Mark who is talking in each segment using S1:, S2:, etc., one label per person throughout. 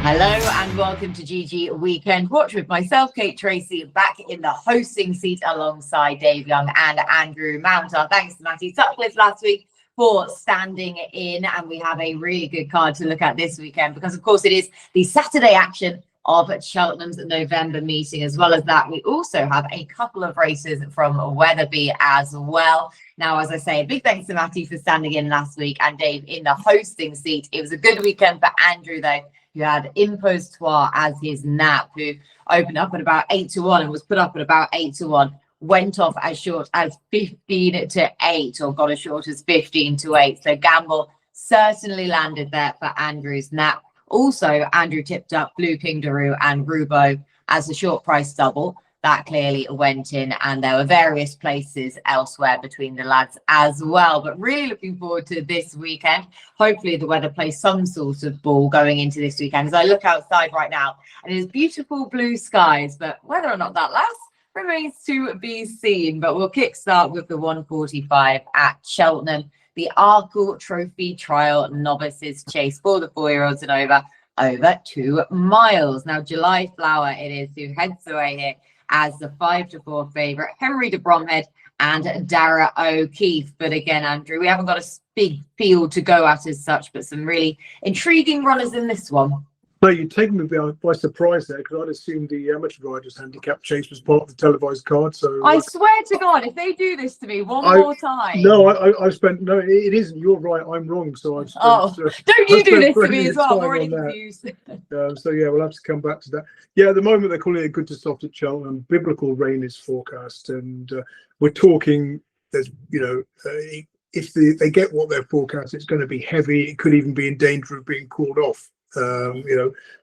S1: Hello and welcome to GG Weekend Watch with myself, Kate Tracy, back in the hosting seat alongside Dave Young and Andrew Mount. Our thanks to Matty Sutcliffe last week for standing in, and we have a really good card to look at this weekend because, of course, it is the Saturday action of Cheltenham's November meeting. As well as that, we also have a couple of races from Wetherby as well. Now, as I say, a big thanks to Matty for standing in last week and Dave in the hosting seat. It was a good weekend for Andrew, though, who had Impostoire as his nap, who opened up at about 8-1 and was put up at about 8-1, went off as short as 15-8, or got as short as 15-8. So Gamble certainly landed there for Andrew's nap. Also, Andrew tipped up Blue King Daru and Rubo as a short price double. That clearly went in, and there were various places elsewhere between the lads as well. But really looking forward to this weekend. Hopefully the weather plays some sort of ball going into this weekend. As I look outside right now, and it is beautiful blue skies, but whether or not that lasts remains to be seen. But we'll kickstart with the 1:45 at Cheltenham, the Arkle Trophy Trial Novices Chase for the 4-year-olds and over 2 miles. Now, July Flower it is who heads away here as the 5-4 favourite, Henry de Bromhead and Dara O'Keefe. But again, Andrew, we haven't got a big field to go at as such, but some really intriguing runners in this one.
S2: No, you've taken me by surprise there, because I'd assumed the amateur riders handicap chase was part of the televised card. So
S1: I swear to God, if they do this to me one more time.
S2: No, I've spent, no, it isn't. You're right. I'm wrong. So I've spent,
S1: don't you do this to me as well? I'm already confused.
S2: So yeah, we'll have to come back to that. Yeah, at the moment they're calling it good to soft at Cheltenham. Biblical rain is forecast, and we're talking. There's, if they get what they're forecast, it's going to be heavy. It could even be in danger of being called off.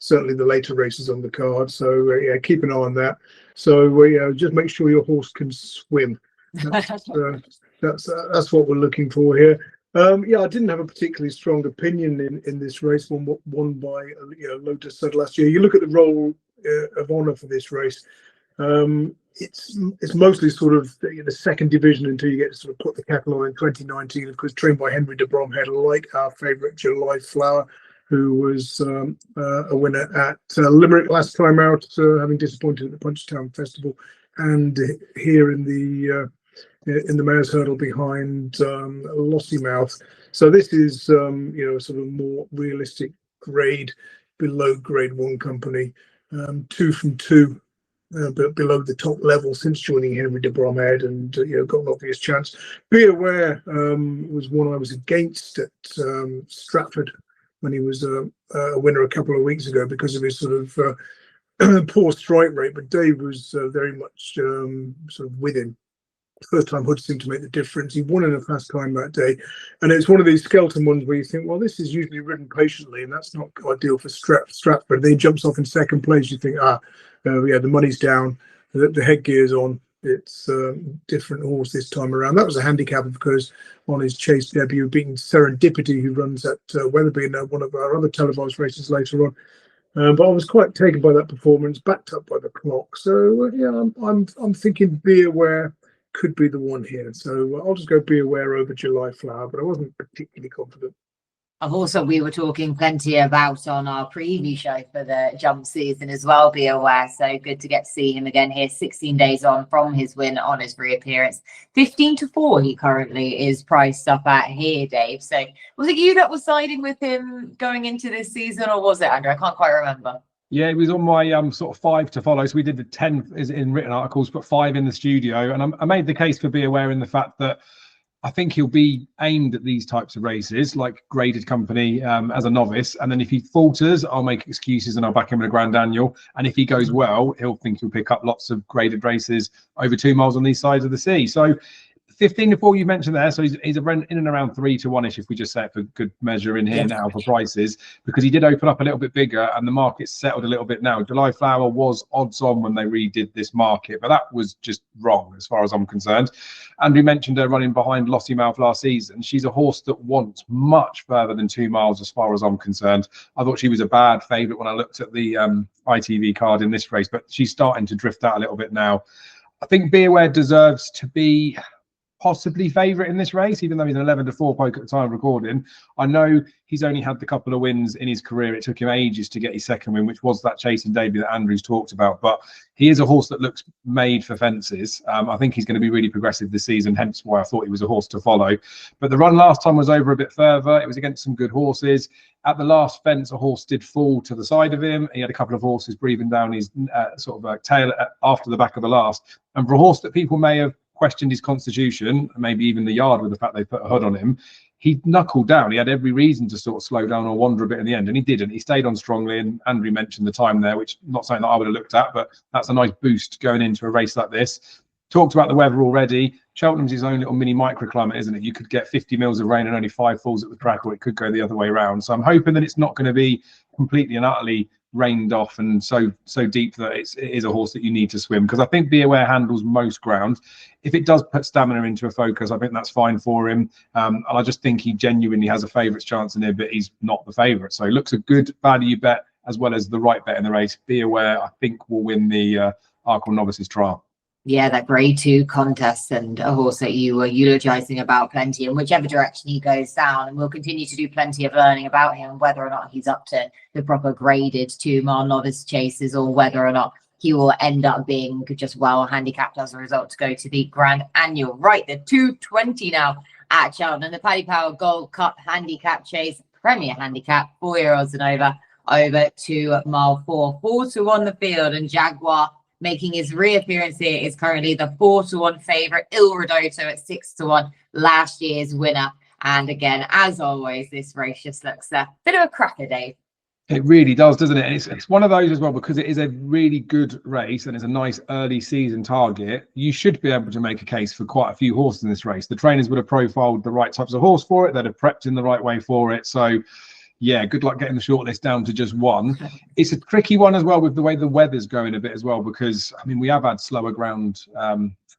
S2: Certainly the later races on the card. So yeah, keep an eye on that. So just make sure your horse can swim. That's what we're looking for here. I didn't have a particularly strong opinion in this race, won by Lotus Sud last year. You look at the role of honour for this race. It's mostly sort of the second division until you get to sort of put the kettle on in 2019. Of course, trained by Henry de Bromhead, like our favourite July Flower, who was a winner at Limerick last time out, having disappointed at the Punchestown Festival, and here in the Mayor's Hurdle behind Lossiemouth. So this is sort of more realistic grade, below Grade 1 company, 2 from 2. But below the top level since joining Henry de Bromhead, and got an obvious chance. Be Aware was one I was against at Stratford when he was a winner a couple of weeks ago because of his sort of poor strike rate. But Dave was very much sort of with him. First time Hood seemed to make the difference. He won in a fast time that day, and it's one of these skeleton ones where you think, well, this is usually ridden patiently, and that's not ideal for Stratford. Then he jumps off in second place. You think, the money's down, the headgear's on. It's a different horse this time around. That was a handicap because on his chase debut, beating Serendipity, who runs at Wetherby in one of our other televised races later on. But I was quite taken by that performance, backed up by the clock. So I'm thinking Be Aware could be the one here. So I'll just go Be Aware over July Flower, but I wasn't particularly confident.
S1: A horse that we were talking plenty about on our preview show for the jump season as well, Be Aware. So good to get to see him again here, 16 days on from his win on his reappearance. 15-4 he currently is priced up at here, Dave. So was it you that was siding with him going into this season, or was it Andrew? I can't quite remember.
S3: Yeah, it was on my sort of 5 to follow. So we did the 10 in written articles, but 5 in the studio. And I made the case for Be Aware in the fact that I think he'll be aimed at these types of races, like graded company as a novice. And then if he falters, I'll make excuses and I'll back him in a Grand Annual. And if he goes well, he'll pick up lots of graded races over 2 miles on these sides of the sea. So 15-4 you mentioned there, so he's in and around 3-1ish if we just say it for good measure in here now for prices, because he did open up a little bit bigger and the market's settled a little bit now. July Flower was odds on when they redid this market, but that was just wrong as far as I'm concerned. And we mentioned her running behind Lossiemouth last season. She's a horse that wants much further than 2 miles as far as I'm concerned. I thought she was a bad favourite when I looked at the ITV card in this race, but she's starting to drift out a little bit now. I think Be Aware deserves to be possibly favourite in this race, even though he's an 11-4 poke at the time of recording. I know he's only had the couple of wins in his career. It took him ages to get his second win, which was that chasing debut that Andrew's talked about. But he is a horse that looks made for fences. I think he's going to be really progressive this season, hence why I thought he was a horse to follow. But the run last time was over a bit further. It was against some good horses. At the last fence, a horse did fall to the side of him. He had a couple of horses breathing down his tail after the back of the last. And for a horse that people may have questioned his constitution, maybe even the yard with the fact they put a hood on him, he knuckled down. He had every reason to sort of slow down or wander a bit in the end, and he didn't. He stayed on strongly, and Andrew mentioned the time there, which not something that I would have looked at, but that's a nice boost going into a race like this. Talked about the weather already. Cheltenham's his own little mini microclimate, isn't it? You could get 50 mils of rain and only 5 falls at the track, or it could go the other way around. So I'm hoping that it's not going to be completely and utterly rained off and so deep that it is a horse that you need to swim, because I think Be Aware handles most ground. If it does put stamina into a focus, I think that's fine for him. And I just think he genuinely has a favourites chance in here, but he's not the favourite. So he looks a good value bet as well as the right bet in the race. Be Aware, I think, will win the Arkle Novices trial.
S1: Yeah, that grade 2 contest, and a horse that you were eulogising about plenty, and whichever direction he goes down, and we'll continue to do plenty of learning about him, whether or not he's up to the proper graded 2-mile novice chases, or whether or not he will end up being just well handicapped as a result to go to the Grand Annual. Right, the 220 now at Cheltenham, the Paddy Power Gold Cup handicap chase, Premier handicap, 4-year-olds and over 2 mile 4 to 1 the field, and Jaguar making his reappearance here is currently the 4-1 favourite. Ridoto at 6-1, last year's winner. And again, as always, this race just looks a bit of a cracker, Dave.
S3: It really does, doesn't it? And it's one of those as well, because it is a really good race and it's a nice early season target. You should be able to make a case for quite a few horses in this race. The trainers would have profiled the right types of horse for it. They'd have prepped in the right way for it. So yeah, good luck getting the shortlist down to just one. It's a tricky one as well with the way the weather's going a bit as well, because I mean, we have had slower ground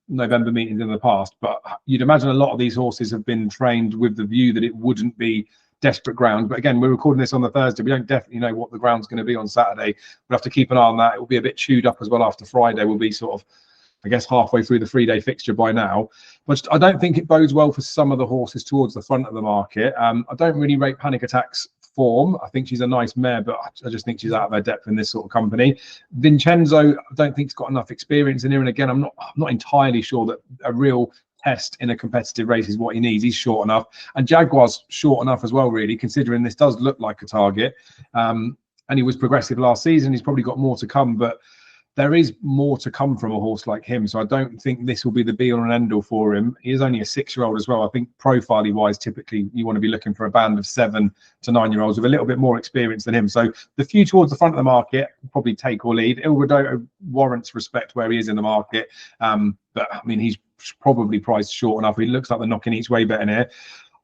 S3: November meetings in the past, but you'd imagine a lot of these horses have been trained with the view that it wouldn't be desperate ground. But again, we're recording this on the Thursday. We don't definitely know what the ground's going to be on Saturday. We'll have to keep an eye on that. It will be a bit chewed up as well after Friday. We'll be sort of, I guess, halfway through the 3-day fixture by now. But I don't think it bodes well for some of the horses towards the front of the market. I don't really rate Panic Attack's form. I think she's a nice mare, but I just think she's out of her depth in this sort of company. Vincenzo, I don't think he's got enough experience in here. And again, I'm not entirely sure that a real test in a competitive race is what he needs. He's short enough, and Jaguar's short enough as well, really, considering this does look like a target. And he was progressive last season. He's probably got more to come, but there is more to come from a horse like him. So I don't think this will be the be all and end all for him. He is only a 6-year-old as well. I think profile wise, typically you want to be looking for a band of 7 to 9-year-olds with a little bit more experience than him. So the few towards the front of the market probably take or lead. Ridoto warrants respect where he is in the market. But I mean, he's probably priced short enough. He looks like they're knocking each way bet in here.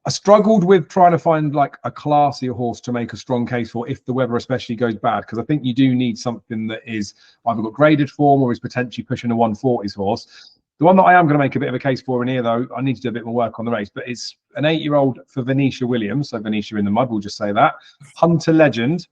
S3: I struggled with trying to find like a classier horse to make a strong case for if the weather especially goes bad, because I think you do need something that is either got graded form or is potentially pushing a 140s horse. The one that I am going to make a bit of a case for in here, though, I need to do a bit more work on the race, but it's an 8-year-old for Venetia Williams. So Venetia in the mud, we'll just say that. Hunter Legend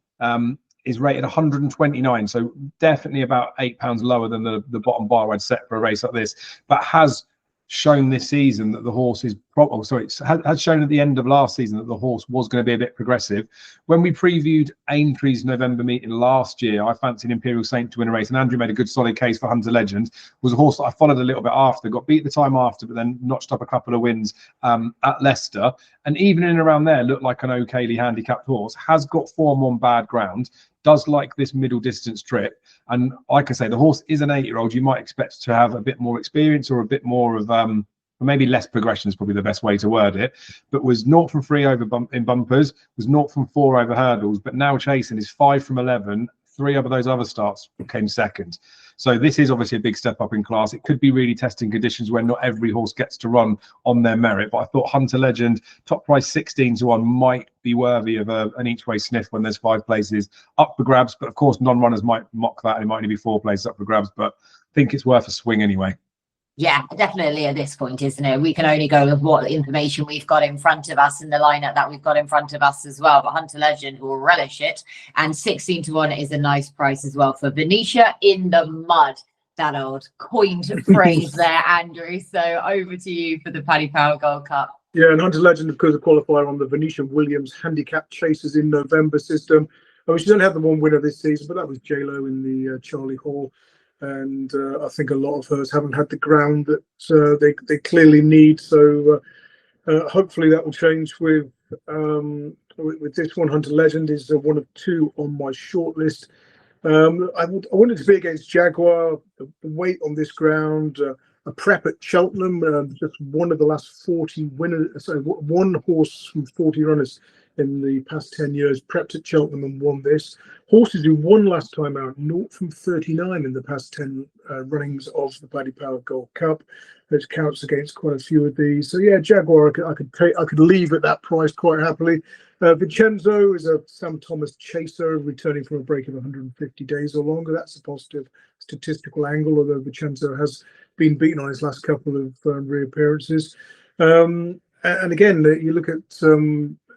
S3: is rated 129, so definitely about £8 lower than the bottom bar I'd set for a race like this, but has shown this season that the horse is had shown at the end of last season that the horse was going to be a bit progressive. When we previewed Aintrie's November meeting last year, I fancied Imperial Saint to win a race, and Andrew made a good solid case for Hunter Legend. Was a horse that I followed a little bit after, got beat the time after, but then notched up a couple of wins at Leicester, and even in and around there looked like an okayly handicapped horse. Has got form on bad ground, does like this middle distance trip, and like I say, the horse is an 8-year-old. You might expect to have a bit more experience or a bit more of maybe less progression is probably the best way to word it, but was 0 from 3 over in bumpers, was 0 from 4 over hurdles, but now chasing is 5 from 11. 3 of those other starts came second. So this is obviously a big step up in class. It could be really testing conditions where not every horse gets to run on their merit, but I thought Hunter Legend, top price 16 to 1, might be worthy of an each way sniff when there's 5 places up for grabs. But of course, non-runners might mock that, and it might only be 4 places up for grabs, but I think it's worth a swing anyway.
S1: Yeah, definitely at this point, isn't it? We can only go with what information we've got in front of us and the lineup that we've got in front of us as well. But Hunter Legend will relish it. And 16 to 1 is a nice price as well for Venetia in the mud. That old coined phrase there, Andrew. So over to you for the Paddy Power Gold Cup.
S2: Yeah, and Hunter Legend, of course, a qualifier on the Venetian Williams Handicap Chasers in November system. I mean, she doesn't have the one winner this season, but that was J-Lo in the Charlie Hall. And I think a lot of hers haven't had the ground that they clearly need. So hopefully that will change with this one. Hunter Legend is one of two on my shortlist. I wanted to be against Jaguar. The weight on this ground, a prep at Cheltenham, just one of the last 40 winners. So one horse from 40 runners in the past 10 years prepped at Cheltenham and won this. Horses who won last time out, 0 from 39 in the past 10 runnings of the Paddy Power Gold Cup. Which counts against quite a few of these. So yeah, Jaguar, I could leave at that price quite happily. Vincenzo is a Sam Thomas chaser returning from a break of 150 days or longer. That's a positive statistical angle, although Vincenzo has been beaten on his last couple of reappearances. And again, you look at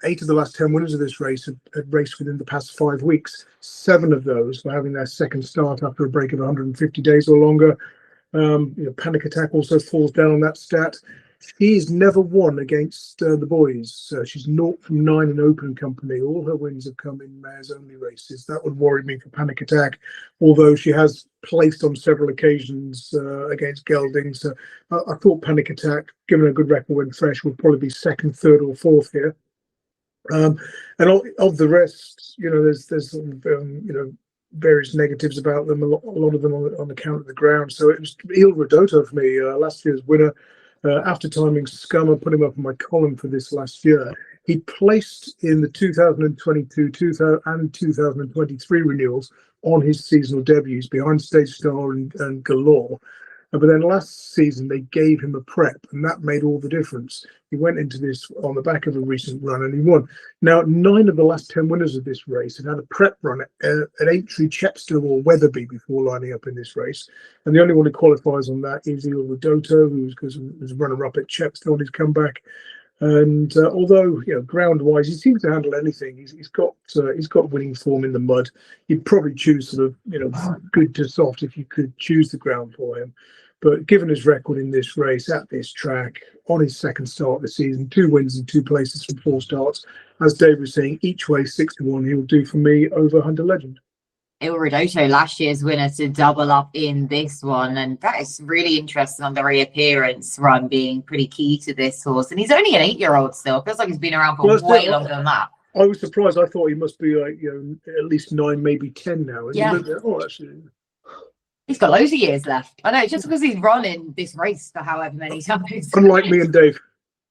S2: 8 of the last 10 winners of this race had raced within the past 5 weeks. 7 of those were having their second start after a break of 150 days or longer. Panic Attack also falls down on that stat. She's never won against the boys. She's 0 from 9 in open company. All her wins have come in mares only races. That would worry me for Panic Attack, although she has placed on several occasions against geldings. So I thought Panic Attack, given a good record when fresh, would probably be second, third, or fourth here. And of the rest, there's sort of, various negatives about them, a lot of them on account of the ground. So it was Ridoto for me, last year's winner. After timing Scum, I put him up in my column for this last year. He placed in the 2022 and 2023 renewals on his seasonal debuts behind Stage Star and Galore. But then last season they gave him a prep, and that made all the difference. He went into this on the back of a recent run and he won. Now, 9 of the last 10 winners of this race had had a prep run at Aintree, Chepstow or Wetherby before lining up in this race. And the only one who qualifies on that is Ridoto, who was runner-up at Chepstow on his comeback. And although ground-wise he seems to handle anything, he's got winning form in the mud. You'd probably choose sort of good to soft if you could choose the ground for him. But given his record in this race at this track, on his second start of the season, 2 wins and 2 places from 4 starts, as Dave was saying, each way 6-1, he will do for me over Hunter Legend.
S1: Ridoto, last year's winner, to double up in this one, and that is really interesting on the reappearance run being pretty key to this horse. And he's only an 8-year-old still. Feels like he's been around for way longer than that.
S2: I was surprised. I thought he must be like at least 9, maybe 10 now.
S1: Yeah.
S2: Actually,
S1: he's got loads of years left. I know, just because he's running this race for however many times.
S2: Unlike me and Dave.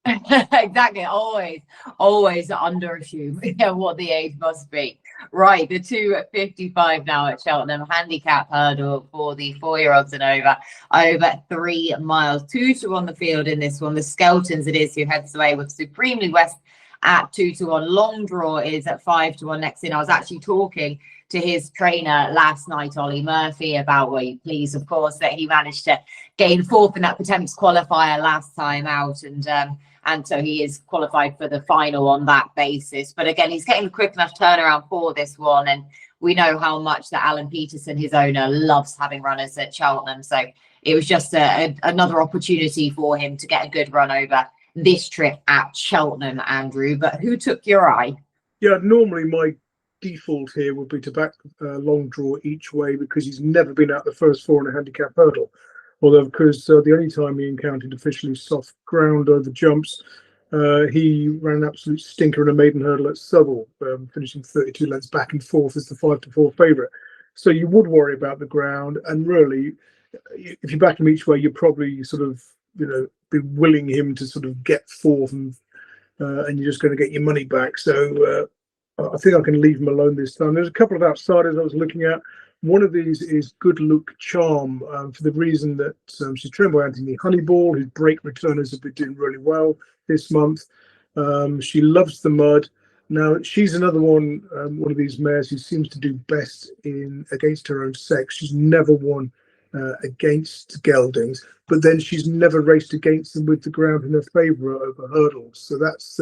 S1: Exactly, always underassume what the age must be. Right, the 2:55 now at Cheltenham, handicap hurdle for the 4-year-olds and over 3 miles. 2 to on the field in this one. The Skeltons it is who heads away with Supremely West at 2 to 1. Long Draw is at 5 to 1 next in. I was actually talking to his trainer last night, Ollie Murphy, about were you pleased, of course, that he managed to gain 4th in that Potemps qualifier last time out, and so he is qualified for the final on that basis. But again, he's getting a quick enough turnaround for this one, and we know how much that Alan Peterson, his owner, loves having runners at Cheltenham. So it was just another opportunity for him to get a good run over this trip at Cheltenham, Andrew. But who took your eye?
S2: Yeah, normally my default here would be to back Long Draw each way because he's never been out the first 4 in a handicap hurdle. Although, because the only time he encountered officially soft ground over jumps, he ran an absolute stinker in a maiden hurdle at Southall, finishing 32 lengths back and forth as the 5 to 4 favourite. So you would worry about the ground, and really, if you back him each way, you're probably sort of, be willing him to sort of get 4th, and you're just going to get your money back. So I think I can leave him alone this time. There's a couple of outsiders I was looking at. One of these is Good Look Charm, for the reason that she's trained by Anthony Honeyball, whose break returners have been doing really well this month. She loves the mud. Now, she's another one of these mares who seems to do best against her own sex. She's never won against geldings, but then she's never raced against them with the ground in her favour over hurdles. So that's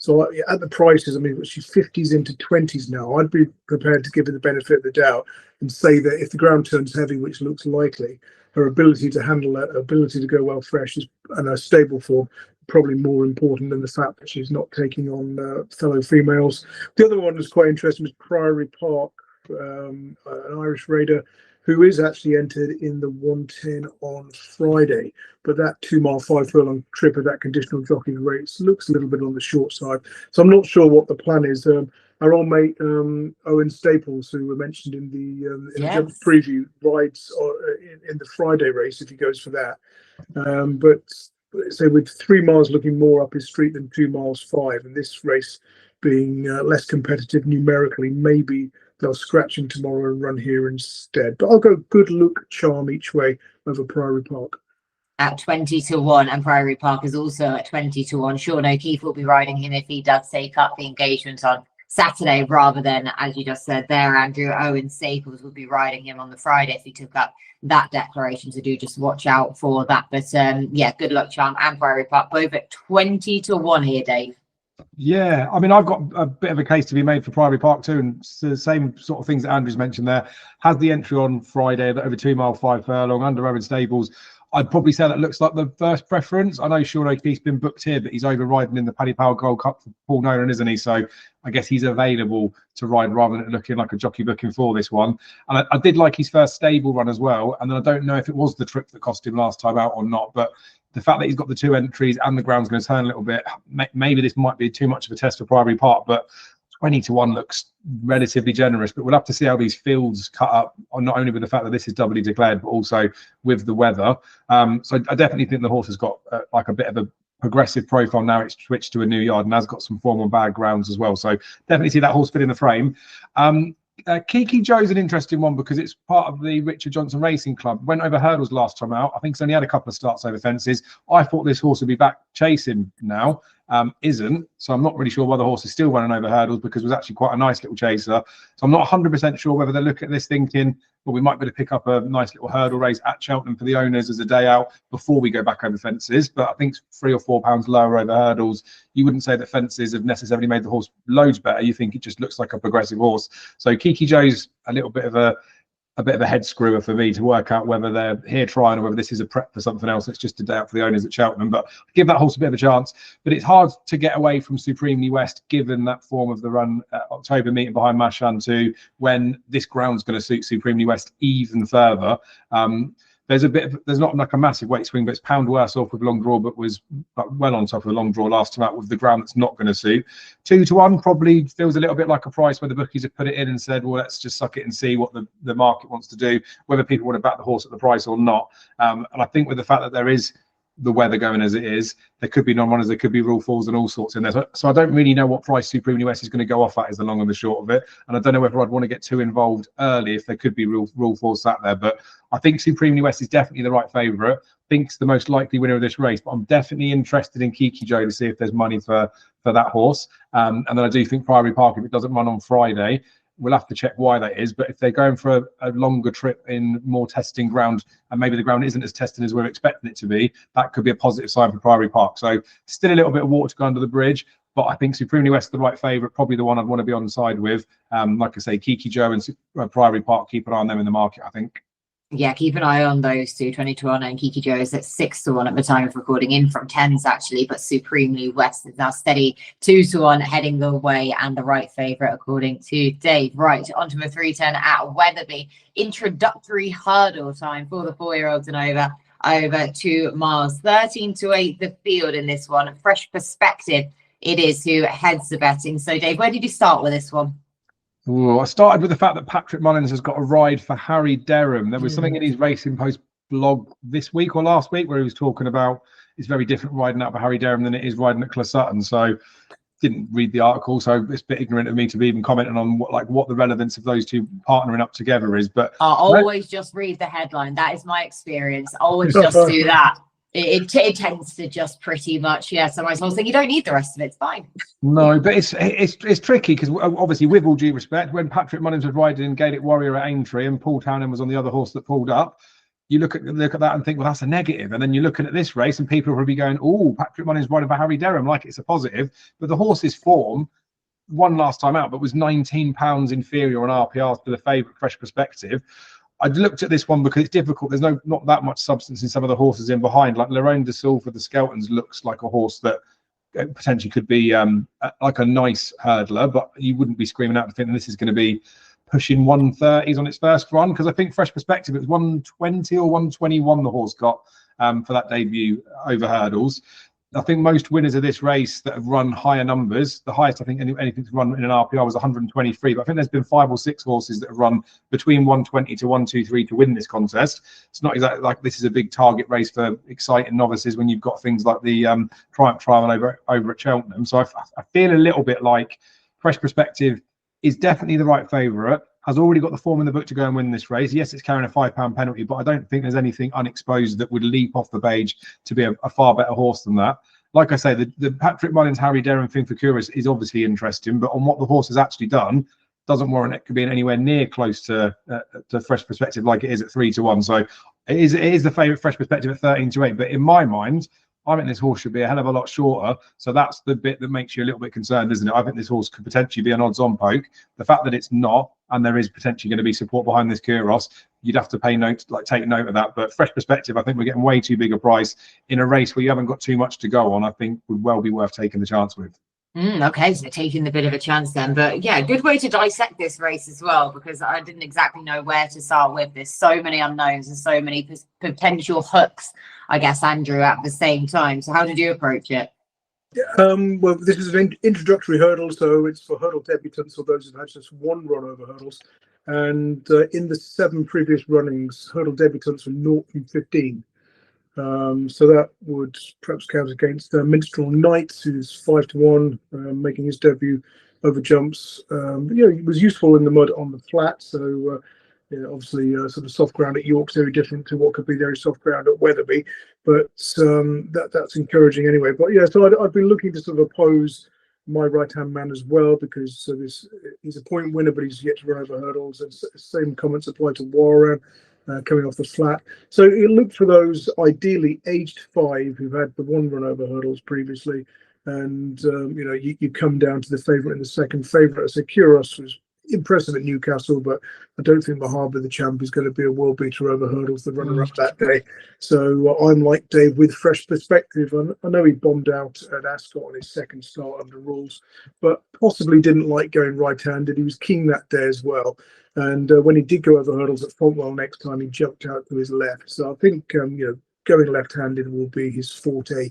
S2: so at the prices, I mean, she's 50s into 20s now. I'd be prepared to give her the benefit of the doubt and say that if the ground turns heavy, which looks likely, her ability to handle that, her ability to go well fresh, and her stable form probably more important than the fact that she's not taking on fellow females. The other one was quite interesting was Priory Park, an Irish raider who is actually entered in the 110 on Friday, but that 2 mile 5 furlong trip at that conditional jockeying race looks a little bit on the short side. So I'm not sure what the plan is. Our old mate Owen Staples, who were mentioned in the jump preview, rides in the Friday race if he goes for that. But so with 3 miles looking more up his street than 2 miles 5, and this race being less competitive numerically, maybe they'll scratch him tomorrow and run here instead. But I'll go Good Look Charm each way over Priory Park.
S1: At 20-1, and Priory Park is also at 20-1. Sean O'Keefe will be riding him if he does take up the engagement on Saturday, rather than, as you just said there, Andrew, Owen Staples would be riding him on the Friday if he took up that declaration. So do just watch out for that. But yeah, Good Luck Charm and Priory Park both at 20-1 here, Dave.
S3: Yeah, I mean, I've got a bit of a case to be made for Priory Park too, and it's the same sort of things that Andrew's mentioned there. Has the entry on Friday over 2 mile 5 furlong under Owen Staples. I'd probably say that looks like the first preference. I know Sean O'Keefe's been booked here, but he's overriding in the Paddy Power Gold Cup for Paul Nolan, isn't he? So I guess he's available to ride rather than looking like a jockey booking for this one. And I did like his first stable run as well. And then I don't know if it was the trip that cost him last time out or not, but the fact that he's got the 2 entries and the ground's going to turn a little bit, maybe this might be too much of a test for Priory Park, but 20-1 looks relatively generous. But we'll have to see how these fields cut up, not only with the fact that this is doubly declared, but also with the weather. So I definitely think the horse has got like a bit of a progressive profile now. It's switched to a new yard and has got some form on bad grounds as well. So definitely see that horse fit in the frame. Kiki Joe's an interesting one because it's part of the Richard Johnson Racing Club. Went over hurdles last time out. I think he's only had a couple of starts over fences. I thought this horse would be back chasing now. Isn't. So I'm not really sure why the horse is still running over hurdles, because it was actually quite a nice little chaser. So I'm not 100% sure whether they look at this thinking, well, we might be able to pick up a nice little hurdle race at Cheltenham for the owners as a day out before we go back over fences. But I think £3 or £4 lower over hurdles. You wouldn't say that fences have necessarily made the horse loads better. You think it just looks like a progressive horse. So Kiki Joe's a little bit of a head screwer for me to work out whether they're here trying or whether this is a prep for something else. It's just a day out for the owners at Cheltenham, but give that horse a bit of a chance. But it's hard to get away from Supremely West, given that form of the run October meeting behind Mashan 2, when this ground's going to suit Supremely West even further. There's not like a massive weight swing, but it's pound worse off with long draw, but was well on top of the long draw last time out with the ground that's not going to suit. 2-1 probably feels a little bit like a price where the bookies have put it in and said, well, let's just suck it and see what the market wants to do, whether people want to back the horse at the price or not. And I think with the fact that there is the weather going as it is, there could be non-runners, there could be rule falls and all sorts in there. So I don't really know what price Supremely West is going to go off at, is the long and the short of it. And I don't know whether I'd want to get too involved early if there could be rule falls sat there. But I think Supremely West is definitely the right favourite. Think's the most likely winner of this race. But I'm definitely interested in Kiki Joe to see if there's money for that horse. And then I do think Priory Park, if it doesn't run on Friday, we'll have to check why that is. But if they're going for a longer trip in more testing ground, and maybe the ground isn't as tested as we're expecting it to be, that could be a positive sign for Priory Park. So still a little bit of water to go under the bridge, but I think Supremely West is the right favourite, probably the one I'd want to be on side with. Like I say, Kiki Joe and Priory Park, keep an eye on them in the market, I think.
S1: Yeah, keep an eye on those two, 20-1, and Kiki Joe is at 6-1 at the time of recording, in from 10s actually, but Supremely West is now steady 2-1, heading the way and the right favourite according to Dave. Right, onto the 310 at Wetherby. Introductory hurdle time for the 4-year-olds and over 2 miles. 13-8 the field in this one. Fresh Perspective it is who heads the betting. So Dave, where did you start with this one?
S3: Ooh, I started with the fact that Patrick Mullins has got a ride for Harry Derham. There was something in his Racing Post blog this week or last week where he was talking about it's very different riding out for Harry Derham than it is riding at Clasutton. So didn't read the article, so it's a bit ignorant of me to be even commenting on what the relevance of those two partnering up together is. But
S1: always just read the headline. That is my experience. Always just do that. It tends to just pretty much, yeah. Somebody's whole thing. You don't need the rest of it. It's fine.
S3: No, but it's tricky because obviously, with all due respect, when Patrick Mullins was riding in Gaelic Warrior at Aintree and Paul Townend was on the other horse that pulled up, you look at that and think, well, that's a negative. And then you're looking at this race and people will be going, oh, Patrick Mullins riding for Harry Derham, like it's a positive. But the horse's form won last time out, but was £19 inferior on RPRs to the favourite Fresh Perspective. I looked at this one because it's difficult. There's not that much substance in some of the horses in behind. Like Lorraine de Sil for the Skeltons looks like a horse that potentially could be like a nice hurdler, but you wouldn't be screaming out to think that this is going to be pushing 130s on its first run, because I think Fresh Perspective, it was 120 or 121 the horse got for that debut over hurdles. I think most winners of this race that have run higher numbers, the highest I think anything's run in an RPR was 123, but I think there's been 5 or 6 horses that have run between 120 to 123 to win this contest. It's not exactly like this is a big target race for exciting novices when you've got things like the Triumph Trial over at Cheltenham. So I feel a little bit like Fresh Perspective is definitely the right favourite, has already got the form in the book to go and win this race. Yes, it's carrying a £5 penalty, but I don't think there's anything unexposed that would leap off the page to be a far better horse than that. Like I say, the Patrick Mullins, Harry Derham thing for Curious is obviously interesting, but on what the horse has actually done, doesn't warrant it being anywhere near close to Fresh Perspective like it is at 3-1. So it is the favourite Fresh Perspective at 13-8. But in my mind, I think this horse should be a hell of a lot shorter. So that's the bit that makes you a little bit concerned, isn't it? I think this horse could potentially be an odds-on poke. The fact that it's not, and there is potentially going to be support behind this Kuros, you'd have to take note of that. But Fresh Perspective, I think we're getting way too big a price in a race where you haven't got too much to go on. I think would well be worth taking the chance with.
S1: Okay, so taking a bit of a chance then, but yeah, good way to dissect this race as well, because I didn't exactly know where to start with. There's so many unknowns and so many potential hooks, I guess, Andrew, at the same time. So how did you approach it?
S2: Well, this is an introductory hurdle, so it's for hurdle debutants or those who've had just one run over hurdles. And in the 7 previous runnings, hurdle debutants were 0 from 15. So that would perhaps count against Minstrel Knight, who's 5-1, making his debut over jumps. He was useful in the mud on the flat. So obviously, sort of soft ground at York's very different to what could be very soft ground at Wetherby, but that's encouraging anyway. But yeah, so I'd be looking to sort of oppose my right-hand man as well, because he's a point winner, but he's yet to run over hurdles. And same comments apply to Warren. Coming off the flat. So you look for those ideally aged 5 who've had the 1 run over hurdles previously, and you come down to the favourite in the second. Favourite, so Kuros was impressive at Newcastle, but I don't think Mahaba, the champ, is going to be a world beater over hurdles, the runner-up that day. So I'm like Dave with Fresh Perspective. I know he bombed out at Ascot on his second start under rules, but possibly didn't like going right-handed. He was keen that day as well. And when he did go over hurdles at Fontwell next time, he jumped out to his left. So I think going left-handed will be his forte.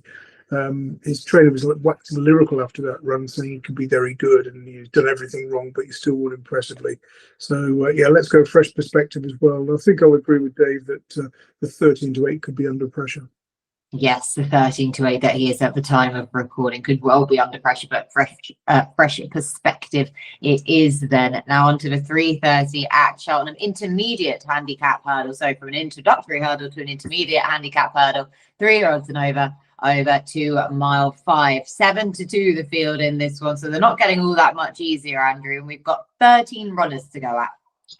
S2: His trainer was waxing lyrical after that run, saying he could be very good and he's done everything wrong, but he still won impressively. So yeah, let's go Fresh Perspective as well. And I think I'll agree with Dave that the 13-8 could be under pressure.
S1: Yes, the 13-8 that he is at the time of recording could well be under pressure, but Fresh Perspective it is then. Now on to the 3:30 at Cheltenham intermediate handicap hurdle. So from an introductory hurdle to an intermediate handicap hurdle, 3 odds and over to mile 5. 7-2 the field in this one, so they're not getting all that much easier, Andrew, and we've got 13 runners to go at.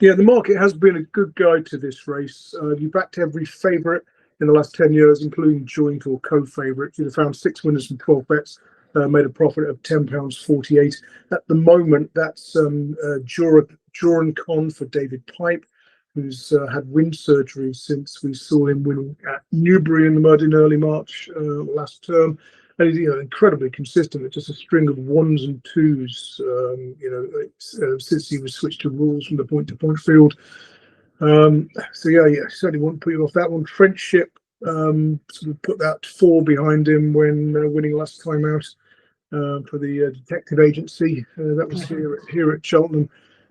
S2: Yeah, the market has been a good guide to this race. You backed every favourite in the last 10 years, including joint or co-favourites. You'd have found 6 winners from 12 bets, made a profit of £10.48. At the moment, that's Jurancon for David Pipe, who's had wind surgery since we saw him win at Newbury in the mud in early March last term. And he's incredibly consistent at just a string of 1s and 2s, since he was switched to rules from the point-to-point field. So yeah, certainly won't put you off that one. Friendship sort of put that 4 behind him when winning last time out for the detective agency. That was here at Cheltenham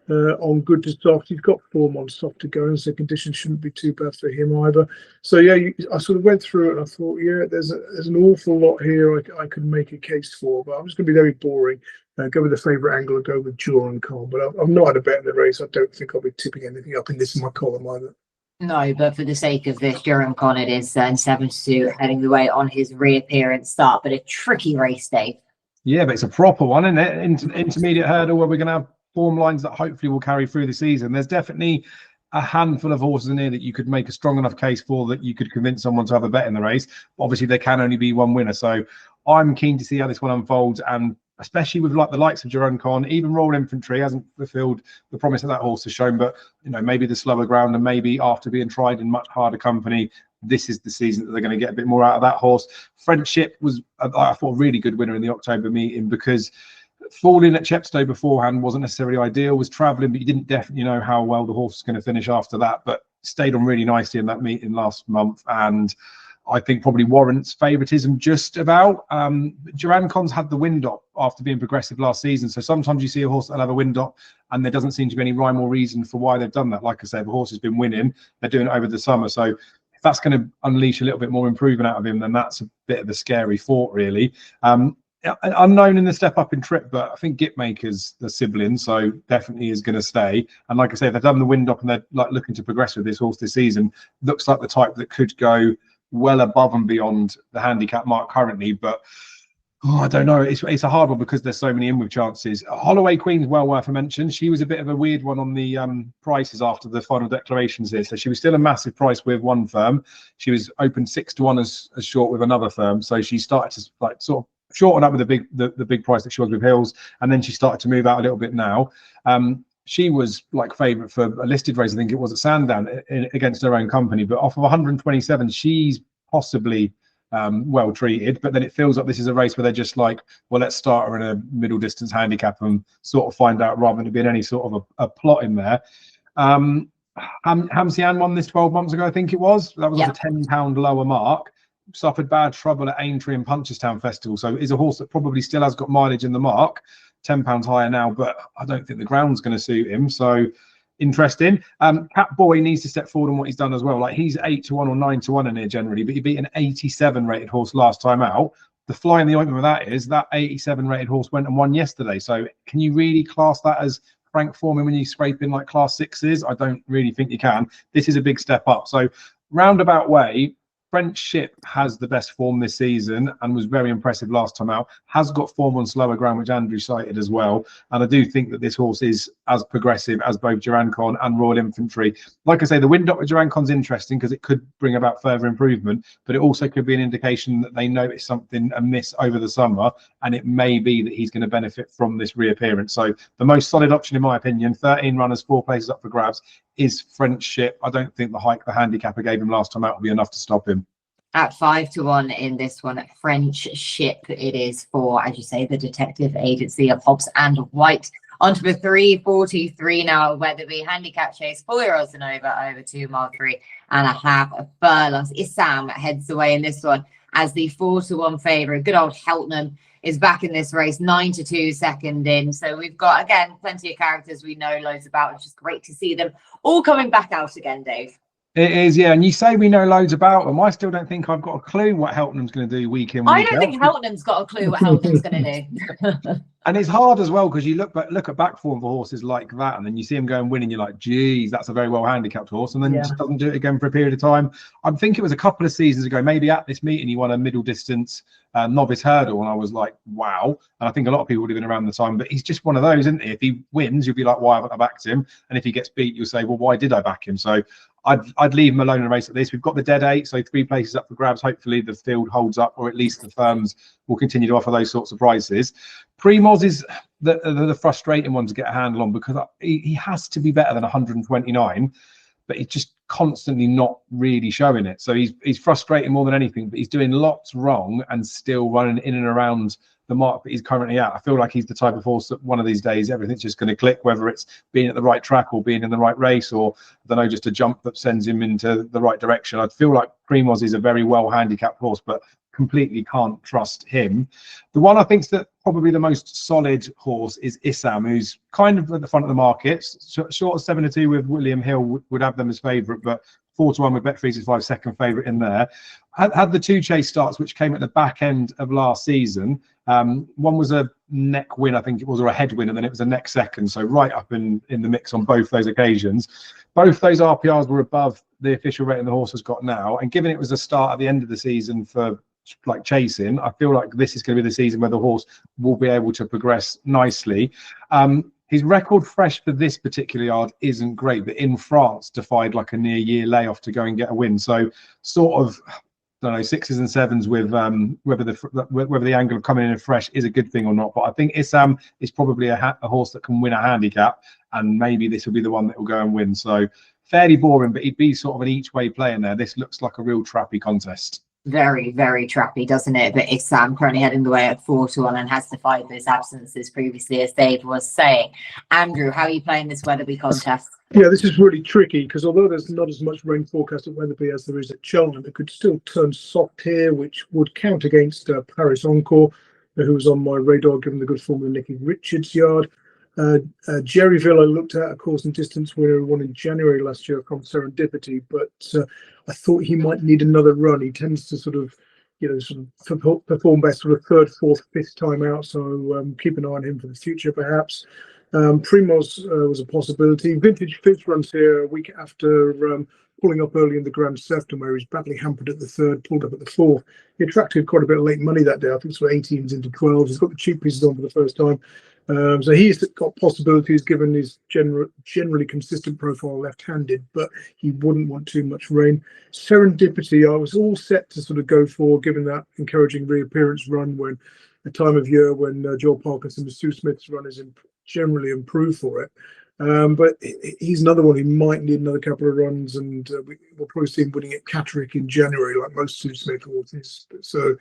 S2: on good to soft. He's got form on soft to go, so conditions shouldn't be too bad for him either. So yeah, I sort of went through it and I thought, yeah, there's an awful lot here I could make a case for, but I'm just going to be very boring. Go with the favourite angle and go with Jurancon, but I'm not had a bet in the race. I don't think I'll be tipping anything up in this in my column either.
S1: No, but for the sake of this, Jurancon it is 7-2 heading the way on his reappearance start, but a tricky race, Dave.
S3: Yeah, but it's a proper one, isn't it? Intermediate hurdle where we're going to have form lines that hopefully will carry through the season. There's definitely a handful of horses in here that you could make a strong enough case for that you could convince someone to have a bet in the race. Obviously, there can only be one winner, so I'm keen to see how this one unfolds. And especially with like the likes of Jurancon. Even Royal Infantry hasn't fulfilled the promise that horse has shown, but you know, maybe the slower ground, and maybe after being tried in much harder company, this is the season that they're going to get a bit more out of that horse. Friendship was, I thought, a really good winner in the October meeting, because falling at Chepstow beforehand wasn't necessarily ideal. Was travelling, but you didn't definitely know how well the horse was going to finish after that, but stayed on really nicely in that meeting last month, and I think probably warrants favouritism just about. Jurancon's had the wind up after being progressive last season, so sometimes you see a horse that'll have a wind up and there doesn't seem to be any rhyme or reason for why they've done that. Like I said, the horse has been winning, they're doing it over the summer, so if that's going to unleash a little bit more improvement out of him, then that's a bit of a scary thought, really. Unknown in the step up in trip, but I think Gitmaker's the sibling, so definitely is going to stay. And like I say, they've done the wind up and they're like looking to progress with this horse this season. Looks like the type that could go well above and beyond the handicap mark currently, but I don't know. It's a hard one because there's so many in with chances. Holloway Queen's well worth a mention. She was a bit of a weird one on the prices after the final declarations here. So she was still a massive price with one firm. She was opened 6-1 as short with another firm. So she started to like sort of shorten up with the big price that she was with Hills, and then she started to move out a little bit now. She was like favourite for a listed race, I think it was at Sandown, against her own company, but off of 127 she's possibly well treated. But then it feels like this is a race where they're just like, well, let's start her in a middle distance handicap and sort of find out, rather than being any sort of a plot in there. Hamsian won this 12 months ago, I think it was. That was like a £10 lower mark. Suffered bad trouble at Aintree and Punchestown Festival, so is a horse that probably still has got mileage in the mark. £10 higher now, but I don't think the ground's going to suit him, so interesting. Cat Boy needs to step forward on what he's done as well. Like, he's 8-1 or 9-1 in here generally, but he beat an 87 rated horse last time out. The fly in the ointment with that is that 87 rated horse went and won yesterday, so can you really class that as frank forming when you scrape in like class 6s? I don't really think you can. This is a big step up, so roundabout way, French Ship has the best form this season and was very impressive last time out. Has got form on slower ground, which Andrew cited as well. And I do think that this horse is as progressive as both Jurancon and Royal Infantry. Like I say, the wind up with Jurancon's interesting because it could bring about further improvement, but it also could be an indication that they noticed something amiss over the summer, and it may be that he's going to benefit from this reappearance. So the most solid option, in my opinion, 13 runners, 4 places up for grabs, is French Ship. I don't think the hike the handicapper gave him last time out will be enough to stop him.
S1: At 5-1 in this one, French Ship it is for, as you say, the detective agency of Hobbs and White. Onto the 3:43 now at Wetherby. Handicap chase, 4-year-olds and over 2 mile 3.5 furlongs. Issam heads away in this one as the 4-1 favourite. Good old Cheltenham is back in this race, 9-2 second in. So we've got, again, plenty of characters we know loads about. It's just great to see them all coming back out again, Dave.
S3: It is, yeah. And you say we know loads about them. I still don't think I've got a clue what Cheltenham's going to do week in, week out.
S1: I don't think Cheltenham's got a clue what Cheltenham's going to do.
S3: And it's hard as well because you look at back form for horses like that, and then you see him go and win, and you're like, geez, that's a very well handicapped horse, and then he just doesn't do it again for a period of time. I think it was a couple of seasons ago, maybe at this meeting, he won a middle distance novice hurdle, and I was like, wow. And I think a lot of people would have been around the time, but he's just one of those, isn't he? If he wins, you'll be like, why haven't I backed him? And if he gets beat, you'll say, well, why did I back him? So I'd leave him alone in a race like this. We've got the dead 8, so 3 places up for grabs. Hopefully the field holds up, or at least the firms will continue to offer those sorts of prices. Primoz is the frustrating one to get a handle on because he has to be better than 129, but he's just constantly not really showing it. So he's frustrating more than anything, but he's doing lots wrong and still running in and around the mark that he's currently at. I feel like he's the type of horse that one of these days everything's just going to click, whether it's being at the right track or being in the right race, or I don't know, just a jump that sends him into the right direction. I feel like Primoz is a very well handicapped horse, but completely can't trust him. The one I think's that probably the most solid horse is Issam, who's kind of at the front of the market. Short of 7-2 with William Hill would have them as favourite, but 4-1 with Bet365 second favourite in there. Had the 2 chase starts, which came at the back end of last season. One was a neck win, I think it was, or a head win, and then it was a neck second. So right up in the mix on both those occasions. Both those RPRs were above the official rating the horse has got now. And given it was a start at the end of the season for like chasing, I feel like this is going to be the season where the horse will be able to progress nicely. His record fresh for this particular yard isn't great, but in France defied like a near year layoff to go and get a win. So sort of don't know, 6s and 7s with whether the angle of coming in fresh is a good thing or not. But I think Issam is probably a horse that can win a handicap, and maybe this will be the one that will go and win. So fairly boring, but he'd be sort of an each way play in there. This looks like a real trappy contest.
S1: Very, very trappy, doesn't it? But Issam currently heading the way at 4-1 and has defied those absences previously, as Dave was saying. Andrew, how are you playing this Wetherby contest?
S2: Yeah, this is really tricky because although there's not as much rain forecast at Wetherby as there is at Cheltenham, it could still turn soft here, which would count against Paris Encore, who was on my radar given the good form of Nicky Richards' yard. Jerryville, I looked at, a course and distance winner who won in January last year from Serendipity, but I thought he might need another run. He tends to sort of perform best sort of third, fourth, fifth time out. So keep an eye on him for the future, perhaps. Primoz was a possibility. Vintage Fizz runs here a week after pulling up early in the Grand Sefton, where he's badly hampered at the third, pulled up at the fourth. He attracted quite a bit of late money that day. I think it's for 18s into 12s. He's got the cheap pieces on for the first time. So he's got possibilities given his generally consistent profile left-handed, but he wouldn't want too much rain. Serendipity, I was all set to sort of go for, given that encouraging reappearance run when a time of year when Joel Parkinson and Sue Smith's run is generally improved for it. But he's another one who might need another couple of runs, and we'll probably see him winning at Catterick in January, like most Sue Smith horses. So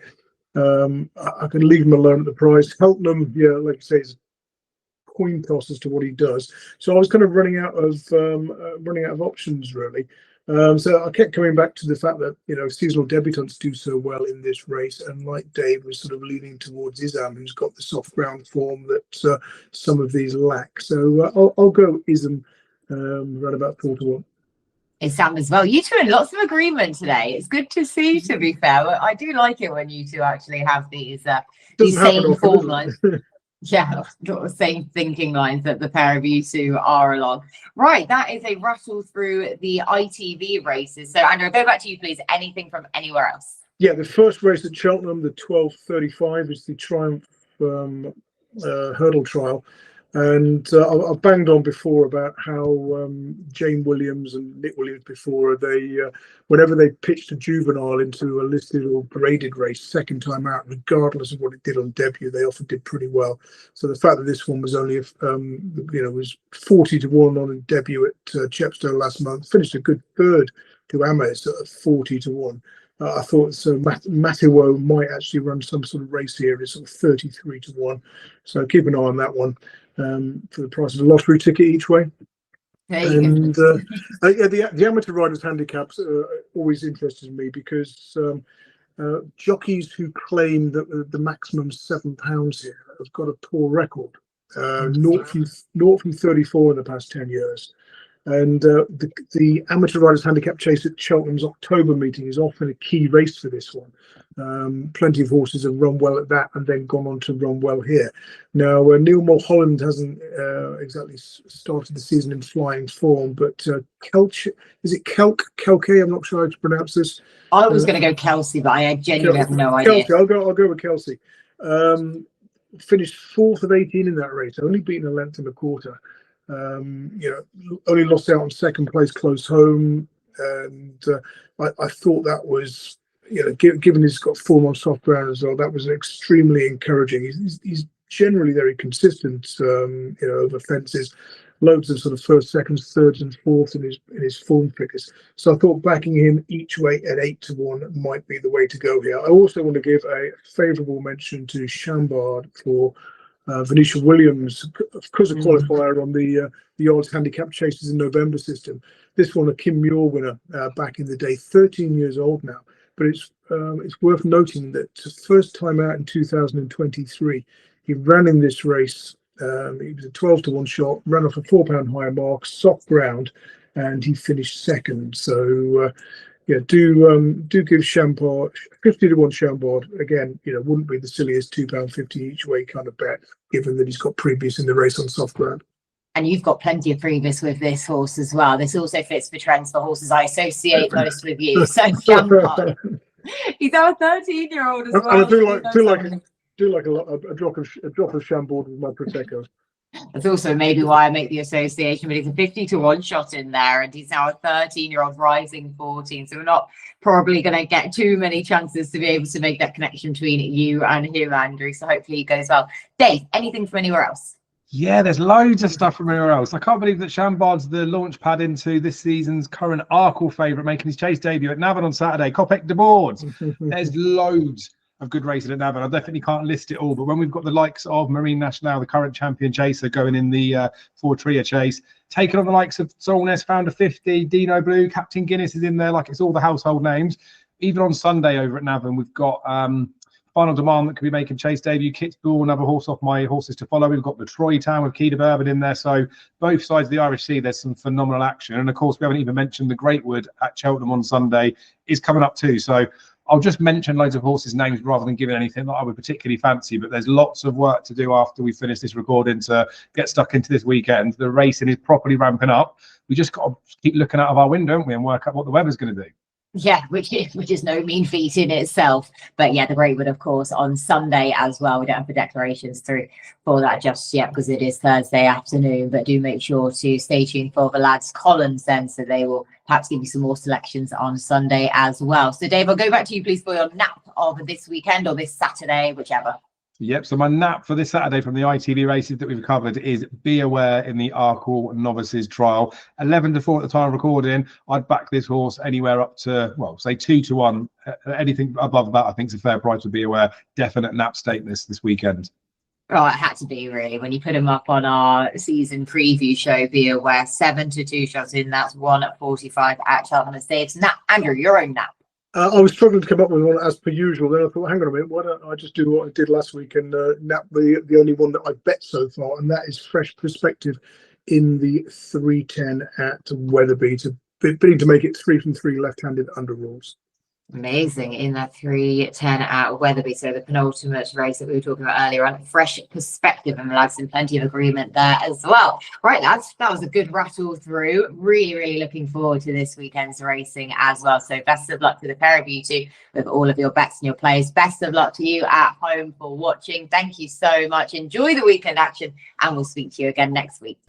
S2: I can leave him alone at the price. Cheltenham, yeah, like you say, is coin toss as to what he does. So I was kind of running out of options really. So I kept coming back to the fact that seasonal debutants do so well in this race, and like Dave was sort of leaning towards Issam, who's got the soft ground form that some of these lack. So I'll go Issam right about 4-1.
S1: Issam as well. You two in lots of agreement today. It's good to see, to be fair. I do like it when you two actually have these same form lines. Yeah, same thinking lines that the pair of you two are along. Right, that is a rattle through the ITV races. So, Andrew, go back to you, please. Anything from anywhere else?
S2: Yeah, the first race at Cheltenham, the 12:35, is the Triumph hurdle trial. And I've banged on before about how Jane Williams and Nick Williams before, they whenever they pitched a juvenile into a listed or graded race second time out, regardless of what it did on debut, they often did pretty well. So the fact that this one was only was 40-1 on debut at Chepstow last month, finished a good third to Ames at 40-1. I thought so. Matiwo might actually run some sort of race here. It's sort of 33-1. So keep an eye on that one for the price of a lottery ticket each way. And the amateur riders' handicaps always interested me because jockeys who claim that the maximum £7 here have got a poor record. Naught from 34 in the past 10 years. And the amateur riders handicap chase at Cheltenham's October meeting is often a key race for this one. Plenty of horses have run well at that and then gone on to run well here. Now, Neil Mulholland hasn't exactly started the season in flying form, but Kelke? I'm not sure how to pronounce this.
S1: I was going to go Kelsey, but I genuinely have no idea.
S2: Kelsey, I'll go with Kelsey. Finished 4th of 18 in that race, only beaten a length and a quarter. Only lost out on second place close home, and I thought that was, given he's got form on soft ground as well, that was extremely encouraging. He's generally very consistent, over fences, loads of sort of first, seconds, thirds, and fourths in his form figures. So I thought backing him each way at 8-1 might be the way to go here. I also want to give a favourable mention to Chambard for Venetia Williams, because a qualifier on the odds handicap chases in November system. This one, a Kim Muir winner back in the day, 13 years old now. But it's worth noting that first time out in 2023, he ran in this race. He was a 12-1 shot, ran off a £4 higher mark, soft ground, and he finished second. So do give Chambard 50-1 Chambard again. Wouldn't be the silliest £2.50 each way kind of bet, given that he's got previous in the race on soft ground.
S1: And you've got plenty of previous with this horse as well. This also fits the trends for horses I associate most with you. So Chambard, he's our 13-year-old as well.
S2: And I do like a drop of Chambard with my Prosecco.
S1: That's also maybe why I make the association, but he's a 50-1 shot in there, and he's now a 13-year-old rising 14. So we're not probably going to get too many chances to be able to make that connection between you and him, Andrew. So hopefully it goes well. Dave, anything from anywhere else?
S3: Yeah, there's loads of stuff from anywhere else. I can't believe that Chambard's the launch pad into this season's current Arkle favourite, making his chase debut at Navan on Saturday. Copec de Boards. There's loads of good racing at Navan. I definitely can't list it all, but when we've got the likes of Marine Nationale, the current champion chaser, going in the Fortria chase, taking on the likes of Solness, Founder 50, Dino Blue, Captain Guinness is in there, like it's all the household names. Even on Sunday over at Navan, we've got Final Demand that could be making chase debut. Kitzbühel, another horse off my horses to follow. We've got the Troy Town with Key to Bourbon in there. So both sides of the Irish Sea, there's some phenomenal action. And of course, we haven't even mentioned the Greatwood at Cheltenham on Sunday is coming up too. So I'll just mention loads of horses' names rather than giving anything that I would particularly fancy. But there's lots of work to do after we finish this recording to get stuck into this weekend. The racing is properly ramping up. We just got to keep looking out of our window, haven't we, and work out what the weather's going to do.
S1: Yeah, which is no mean feat in itself. But yeah, the Greatwood, of course, on Sunday as well. We don't have the declarations through for that just yet because it is Thursday afternoon. But do make sure to stay tuned for the lads' columns then, so they will perhaps give you some more selections on Sunday as well. So Dave, I'll go back to you, please, for your nap of this weekend or this Saturday, whichever.
S3: Yep, so my nap for this Saturday from the ITV races that we've covered is Be Aware in the Arkle Novices Trial. 11-4 at the time of recording. I'd back this horse anywhere up to, well, say 2-1. Anything above that, I think, is a fair price to Be Aware. Definite nap stake this weekend.
S1: Oh, it had to be, really. When you put him up on our season preview show, Be Aware, 7-2 shots in. That's 1 at 45 at Cheltenham Estates. Nap, Andrew, your own nap.
S2: I was struggling to come up with one as per usual. Then I thought, hang on a minute, why don't I just do what I did last week and nap the only one that I bet so far, and that is Fresh Perspective in the 310 at Wetherby, bidding to make it 3 from 3 left-handed under rules.
S1: Amazing in that 310 at Wetherby. So the penultimate race that we were talking about earlier on. Fresh Perspective, and lads in plenty of agreement there as well. Right, lads, that was a good rattle through. Really looking forward to this weekend's racing as well. So best of luck to the pair of you two with all of your bets and your plays. Best of luck to you at home for watching. Thank you so much. Enjoy the weekend action, and we'll speak to you again next week.